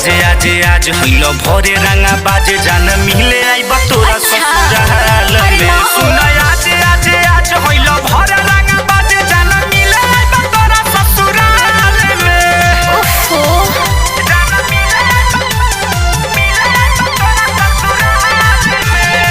आज होइलो भोरे रंगा बाजे जान मिले आइबा तोरा ससुराल में। सुन आज होइलो भोरे रंगा बाजे जान मिले आइबा तोरा ससुराल में। ओफो जान मिले आइबा तोरा ससुराल में।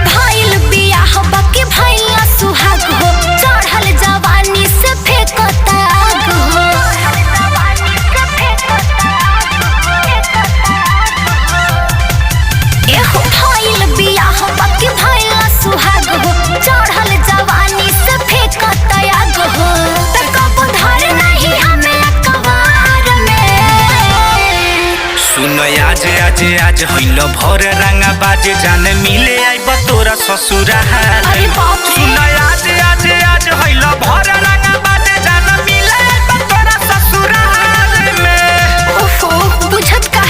भाइल बियाह बाकी भाइल ना सुहाग हो, चढ़ल जवानी से फेंकता आग हो। एहो भाइल बियाह बाकी भाइल ना सुहाग हो, चढ़ल जवानी से फेंकता आग हो। त कब धर नहीं हमें अखबार में। सुन आज होइलो भोर रंगा बाजे जान मिले आइबा तोरा ससुराल अरे में। बाप रे। सुन आज होइलो भोर रंगा बाजे जान मिले आइबा तोरा ससुराल में। ओफो बुझत का